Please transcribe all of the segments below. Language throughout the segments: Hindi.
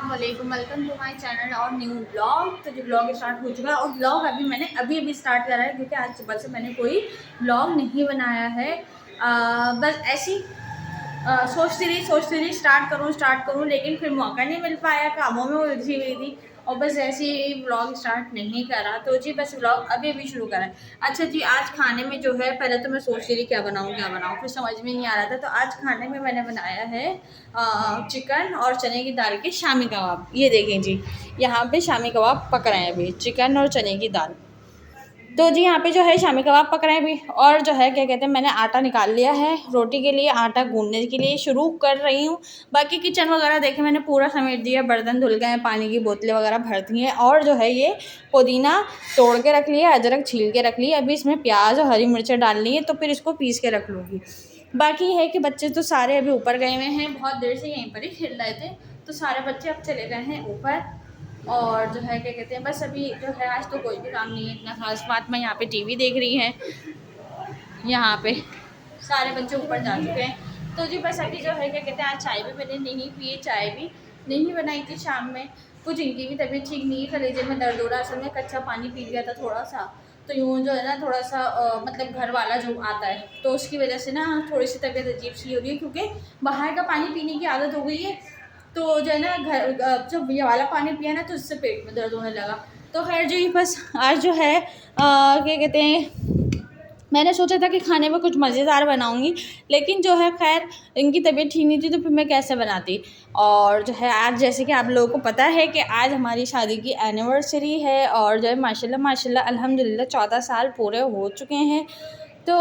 अस्सलामुअलैकुम, वेलकम टू माय चैनल और न्यू ब्लॉग। तो जो ब्लॉग स्टार्ट हो चुका है और ब्लॉग मैंने अभी स्टार्ट करा है क्योंकि आज सुबह से मैंने कोई ब्लॉग नहीं बनाया है। बस ऐसी सोचती रही स्टार्ट करूँ लेकिन फिर मौका नहीं मिल पाया, कामों में उलझी हुई थी और बस ऐसे ही ब्लॉग स्टार्ट नहीं करा। तो जी बस ब्लॉग अभी शुरू करा है। अच्छा जी, आज खाने में जो है, पहले तो मैं सोच रही थी क्या बनाऊँ फिर समझ में नहीं आ रहा था। तो आज खाने में मैंने बनाया है चिकन और चने की दाल के शामी कबाब। ये देखें जी, यहाँ पे शामी कबाब पक रहे हैं अभी, चिकन और चने की दाल। तो जी यहाँ पे जो है शामी कबाब पक रहे हैं अभी। और जो है क्या कहते हैं, मैंने आटा निकाल लिया है रोटी के लिए, आटा गूंदने के लिए शुरू कर रही हूँ। बाकी किचन वगैरह देखे मैंने पूरा समेट दिया, बर्तन धुल गए हैं, पानी की बोतलें वगैरह भर दी हैं। और जो है ये पुदीना तोड़ के रख लिया, अदरक छील के रख लिया, अभी इसमें प्याज और हरी मिर्चें डालनी है तो फिर इसको पीस के रख लूँगी। बाकी है कि बच्चे तो सारे अभी ऊपर गए हुए हैं, बहुत देर से यहीं पर ही खेल रहे थे। तो सारे बच्चे अब चले गए हैं ऊपर। और जो है क्या कहते हैं, बस अभी जो है आज तो कोई भी काम नहीं है इतना खास बात। मैं यहाँ पे टीवी देख रही हैं, यहाँ पे सारे बच्चे ऊपर जा चुके हैं। तो जी बस अभी जो है क्या कहते हैं, आज चाय भी मैंने नहीं पी है, चाय भी नहीं बनाई थी शाम में। कुछ इनकी भी तबीयत ठीक नहीं है, कलेजे में दर्द हो रहा, असल में कच्चा पानी पी लिया था थोड़ा सा। तो यूँ जो है ना थोड़ा सा मतलब घर वाला जो आता है तो उसकी वजह से ना थोड़ी सी तबीयत अजीब सी हो रही है, क्योंकि बाहर का पानी पीने की आदत हो गई है। तो जो है ना घर जब ये वाला पानी पिया ना तो इससे पेट में दर्द होने लगा। तो खैर जो ये बस आज जो है क्या कहते हैं, मैंने सोचा था कि खाने में कुछ मज़ेदार बनाऊंगी, लेकिन जो है खैर इनकी तबीयत ठीक नहीं थी तो फिर मैं कैसे बनाती। और जो है आज जैसे कि आप लोगों को पता है कि आज हमारी शादी की एनिवर्सरी है और जो है माशाल्लाह अल्हम्दुलिल्लाह 14 साल पूरे हो चुके हैं। तो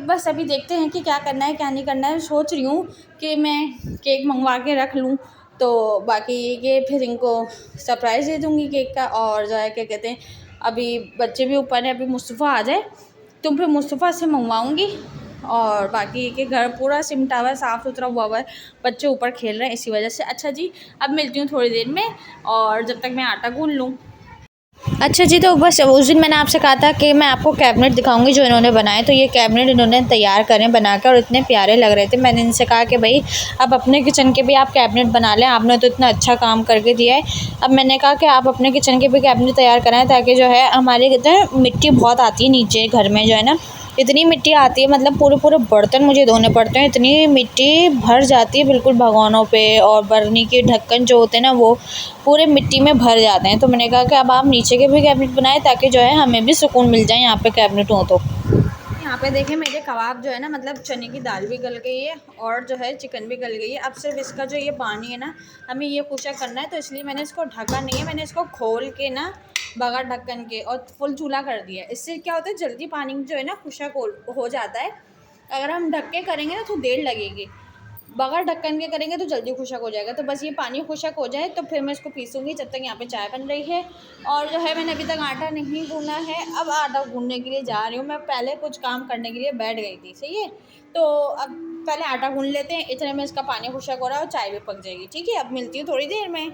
बस अभी देखते हैं कि क्या करना है क्या नहीं करना है। सोच रही हूँ कि मैं केक मंगवा के रख लूँ, तो बाकी ये फिर इनको सरप्राइज़ दे दूँगी केक का। और जो है क्या कहते हैं, अभी बच्चे भी ऊपर हैं, अभी मुस्तफ़ा आ जाए तो फिर मुस्तफ़ा से मंगवाऊँगी। और बाकी के घर पूरा सिमटा हुआ है, साफ़ सुथरा हुआ है, बच्चे ऊपर खेल रहे हैं इसी वजह से। अच्छा जी, अब मिलती हूँ थोड़ी देर में और जब तक मैं आटा गूँध लूँ। अच्छा जी, तो बस उस दिन मैंने आपसे कहा था कि मैं आपको कैबिनेट दिखाऊंगी जो इन्होंने बनाए। तो ये कैबिनेट इन्होंने तैयार करें बनाकर और इतने प्यारे लग रहे थे। मैंने इनसे कहा कि भाई अब अपने किचन के भी आप कैबिनेट बना लें, आपने तो इतना अच्छा काम करके दिया है। अब मैंने कहा कि आप अपने किचन के भी कैबिनेट तैयार कराएं, ताकि जो है हमारे कितने मिट्टी बहुत आती है नीचे घर में, जो है ना इतनी मिट्टी आती है, मतलब पूरे बर्तन मुझे धोने पड़ते हैं, इतनी मिट्टी भर जाती है बिल्कुल भगोनों पे। और बर्नी के ढक्कन जो होते हैं ना वो पूरे मिट्टी में भर जाते हैं। तो मैंने कहा कि अब आप नीचे के भी कैबिनेट बनाएं ताकि जो है हमें भी सुकून मिल जाए यहाँ पे कैबिनेट हो। तो यहाँ पे देखें मेरे कबाब जो है ना, मतलब चने की दाल भी गल गई है और जो है चिकन भी गल गई है। अब सिर्फ इसका जो ये पानी है ना, हमें ये खुशक करना है, तो इसलिए मैंने इसको ढका नहीं है, मैंने इसको खोल के ना बगैर ढक्कन के और फुल चूल्हा कर दिया है। इससे क्या होता है, जल्दी पानी जो है ना खुशक हो जाता है। अगर हम ढक के करेंगे ना तो देर लगेगी, बगैर ढक्कन के करेंगे तो जल्दी खुशक हो जाएगा। तो बस ये पानी खुशक हो जाए तो फिर मैं इसको पीसूँगी। जब तक यहाँ पे चाय बन रही है और जो है मैंने अभी तक आटा नहीं गूँधा है, अब आटा गूँधने के लिए जा रही हूँ। मैं पहले कुछ काम करने के लिए बैठ गई थी, सही है। तो अब पहले आटा गूँध लेते हैं, इतने में इसका पानी खुशक हो रहा है और चाय भी पक जाएगी। ठीक है, अब मिलती हूँ थोड़ी देर में।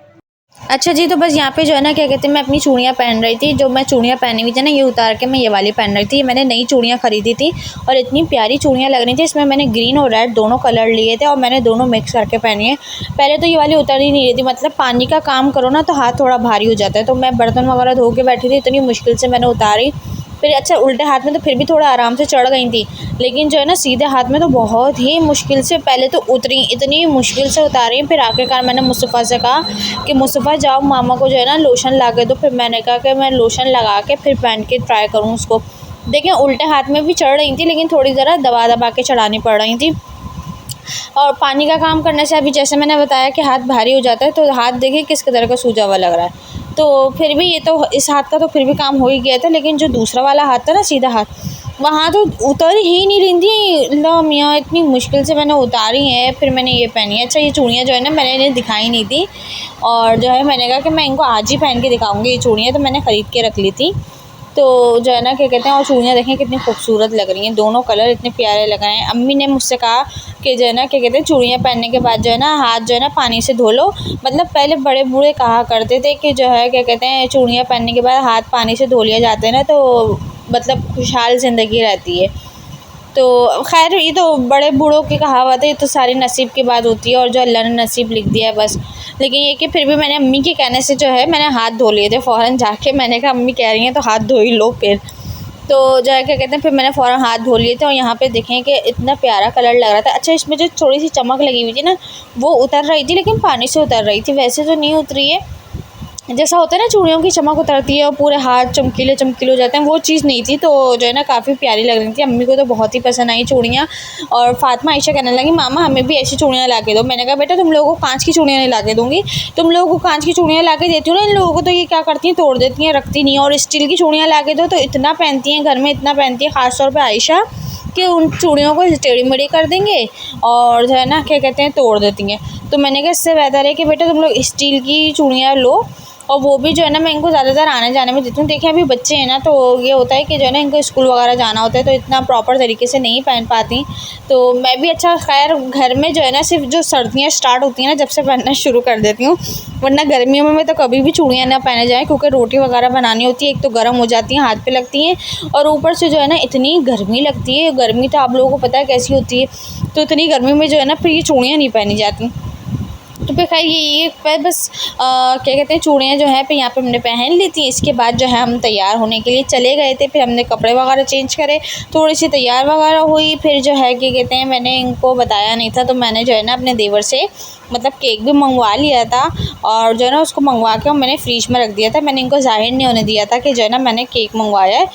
अच्छा जी, तो बस यहाँ पे जो है ना क्या कहते हैं, मैं अपनी चूड़ियाँ पहन रही थी। जो मैं चूड़ियाँ पहनी हुई थी ना, ये उतार के मैं ये वाली पहन रही थी। मैंने नई चूड़ियाँ खरीदी थी और इतनी प्यारी चूड़ियाँ लग रही थी। इसमें मैंने ग्रीन और रेड दोनों कलर लिए थे और मैंने दोनों मिक्स करके पहनी है। पहले तो ये वाली उतर ही नहीं रही थी, मतलब पानी का काम करो ना तो हाथ थोड़ा भारी हो जाता है। तो मैं बर्तन वगैरह धो के बैठी थी, इतनी मुश्किल से मैंने उतारी। फिर अच्छा उल्टे हाथ में तो फिर भी थोड़ा आराम से चढ़ गई थी, लेकिन जो है ना सीधे हाथ में तो बहुत ही मुश्किल से पहले तो उतरी, इतनी मुश्किल से उतारी। फिर आखिरकार मैंने मुस्तफ़ा से कहा कि मुस्तफ़ा जाओ मामा को जो है ना लोशन ला के दो। फिर मैंने कहा कि मैं लोशन लगा के फिर पहन के ट्राई करूँ उसको। देखें उल्टे हाथ में भी चढ़ रही थी, लेकिन थोड़ी ज़रा दबा के चढ़ानी पड़ रही थी। और पानी का काम करने से अभी जैसे मैंने बताया कि हाथ भारी हो जाता है, तो हाथ देखिए किस कदर का सूजा हुआ लग रहा है। तो फिर भी ये तो इस हाथ का तो फिर भी काम हो ही गया था, लेकिन जो दूसरा वाला हाथ था ना सीधा हाथ, वहाँ तो उतर ही नहीं रही थी। लो मियाँ, इतनी मुश्किल से मैंने उतारी है। फिर मैंने ये पहनी है। अच्छा ये चूड़ियाँ जो है ना मैंने इन्हें दिखाई नहीं थी, और जो है मैंने कहा कि मैं इनको आज ही पहन के दिखाऊँगी ये चूड़ियाँ, तो मैंने ख़रीद के रख ली थी। तो जो है ना क्या कहते हैं, और चूड़ियाँ देखें कितनी खूबसूरत लग रही हैं, दोनों कलर इतने प्यारे लग रहे हैं। अम्मी ने मुझसे कहा कि जो है ना क्या कहते हैं, चूड़ियाँ पहनने के बाद जो है ना हाथ जो है ना पानी से धो लो। मतलब पहले बड़े बूढ़े कहा करते थे कि जो है क्या कहते हैं, चूड़ियाँ पहनने के बाद हाथ पानी से धो लिया जाता है ना, तो मतलब खुशहाल ज़िंदगी रहती है। तो खैर ये तो बड़े बूढ़ों की कहावत है, ये तो सारी नसीब की बात होती है और जो अल्लाह ने नसीब लिख दिया है बस। लेकिन ये कि फिर भी मैंने अम्मी के कहने से जो है मैंने हाथ धो लिए थे फ़ौरन जाके। मैंने कहा अम्मी कह रही हैं तो हाथ धो ही लो फिर। तो जो है क्या कहते हैं, फिर मैंने फ़ौरन हाथ धो लिए थे और यहाँ पे देखें कि इतना प्यारा कलर लग रहा था। अच्छा, इसमें जो थोड़ी सी चमक लगी हुई थी ना, वो उतर रही थी, लेकिन पानी से उतर रही थी, वैसे तो नहीं उतरी है। जैसा होता है ना चूड़ियों की चमक उतरती है और पूरे हाथ चमकीले चमकीले हो जाते हैं, वो चीज़ नहीं थी। तो जो है ना काफ़ी प्यारी लग रही थी। अम्मी को तो बहुत ही पसंद आई चूड़ियाँ। और फ़ातिमा आयशा कहने लगी मामा हमें भी ऐसी चूड़ियाँ ला के दो। मैंने कहा बेटा तुम लोगों को कांच की चूड़ियाँ नहीं ला के दूँगी, तुम लोगों को कांच की चूड़ियाँ ला के देती हूँ ना, इन लोगों को तो ये क्या करती हैं, तोड़ देती हैं, रखती नहीं। और स्टील की चूड़ियाँ ला के दो तो इतना पहनती हैं, घर में इतना पहनती है, ख़ास तौर पर आयशा, कि उन चूड़ियों को टेढ़ी मेढ़ी कर देंगे और जो है ना क्या कहते हैं तोड़ देती हैं। तो मैंने कहा इससे बेहतर है कि बेटा तुम लोग स्टील की चूड़ियाँ लो, और वो भी जो है ना मैं इनको ज़्यादातर आने जाने में देती हूँ। देखिए अभी बच्चे हैं ना, तो ये होता है कि जो है ना इनको स्कूल वगैरह जाना होता है, तो इतना प्रॉपर तरीके से नहीं पहन पाती। तो मैं भी अच्छा खैर घर में जो है ना सिर्फ जो सर्दियाँ स्टार्ट होती हैं ना जब से पहनना शुरू कर देती हूँ, वरना गर्मियों में मैं तो कभी भी चूड़ियाँ ना पहने जाएँ, क्योंकि रोटी वगैरह बनानी होती है, एक तो गर्म हो जाती हैं, हाथ पे लगती हैं, और ऊपर से जो है ना इतनी गर्मी लगती है। गर्मी तो आप लोगों को पता है कैसी होती है, तो इतनी गर्मी में जो है ना फिर ये चूड़ियाँ नहीं पहनी जाती। तो फिर खैर ये पर बस क्या कहते हैं चूड़ियाँ जो है फिर यहाँ पे हमने पहन ली थी। इसके बाद जो है हम तैयार होने के लिए चले गए थे। फिर हमने कपड़े वगैरह चेंज करे, थोड़ी सी तैयार वगैरह हुई। फिर जो है क्या कहते हैं मैंने इनको बताया नहीं था, तो मैंने जो है ना अपने देवर से मतलब केक भी मंगवा लिया था, और जो है ना उसको मंगवा के मैंने फ्रिज में रख दिया था। मैंने इनको ज़ाहिर नहीं होने दिया था कि जो है ना मैंने केक मंगवाया है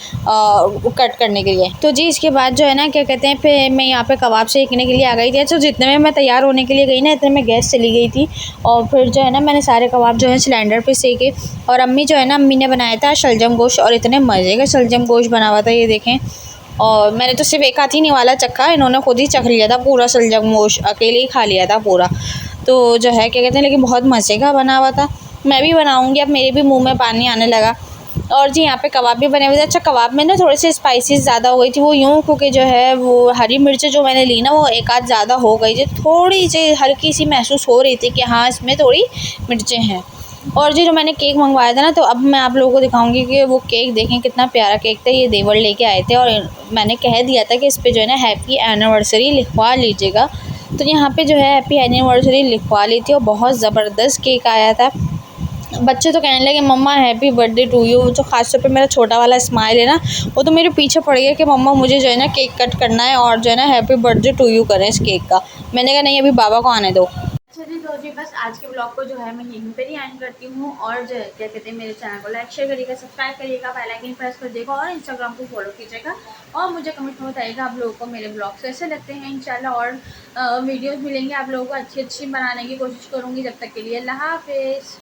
कट करने के लिए। तो जी इसके बाद जो है ना क्या कहते हैं फिर मैं यहाँ पे कबाब सेकने के लिए आ गई थी। तो जितने में मैं तैयार होने के लिए गई ना, इतने में गैस चली गई थी, और फिर जो है ना मैंने सारे कबाब जो है सिलेंडर पे सेके। और अम्मी जो है ना अम्मी ने बनाया था शलजम गोश्त, और इतने मज़े का शलजम गोश्त बना हुआ था, ये देखें। और मैंने तो सिर्फ एक हाथ ही निवाला चखा, इन्होंने खुद ही चख लिया था पूरा शलजम गोश्त, अकेले ही खा लिया था पूरा। तो जो है क्या कहते हैं लेकिन बहुत मज़े का बना हुआ था। मैं भी बनाऊँगी, अब मेरे भी मुँह में पानी आने लगा। और जी यहाँ पे कबाब भी बने हुए थे। अच्छा कबाब में ना थोड़े से स्पाइसेस ज़्यादा हो गई थी, वो यूँ क्योंकि जो है वो हरी मिर्च जो मैंने ली ना वो एक आध ज़्यादा हो गई थी, थोड़ी सी हल्की सी महसूस हो रही थी कि हाँ इसमें थोड़ी मिर्चें हैं। और जी जो मैंने केक मंगवाया था ना, तो अब मैं आप लोगों को दिखाऊंगी कि वो केक देखें कितना प्यारा केक था। ये देवर लेके आए थे, और मैंने कह दिया था कि इस पर जो है ना हैप्पी एनिवर्सरी लिखवा लीजिएगा। तो यहाँ पे जो है हैप्पी एनिवर्सरी लिखवा ली थी, और बहुत ज़बरदस्त केक आया था। बच्चे तो कहने लगे मम्मा हैप्पी बर्थडे टू यू। जो ख़ास तौर पे मेरा छोटा वाला स्माइल है ना, वो तो मेरे पीछे पड़ गया कि मम्मा मुझे जो है ना केक कट करना है, और जो है ना हैप्पी बर्थडे टू यू करें इस केक का। मैंने कहा नहीं अभी बाबा को आने दो। अच्छा जी, तो जी बस आज के ब्लॉग को जो है मैं यहीं पर ही एंड करती हूँ। और जो है क्या कहते हैं मेरे चैनल को लाइक शेयर करिएगा, सब्सक्राइब करिएगा, बेल आइकन प्रेस कर देगा, और इंस्टाग्राम को फॉलो कीजिएगा। और मुझे कमेंट में बताइएगा आप लोगों को मेरे ब्लॉग्स कैसे लगते हैं। इंशाल्लाह और वीडियोज़ मिलेंगे आप लोगों को अच्छी अच्छी बनाने की कोशिश करूँगी। जब तक के लिए अल्लाह हाफिज़।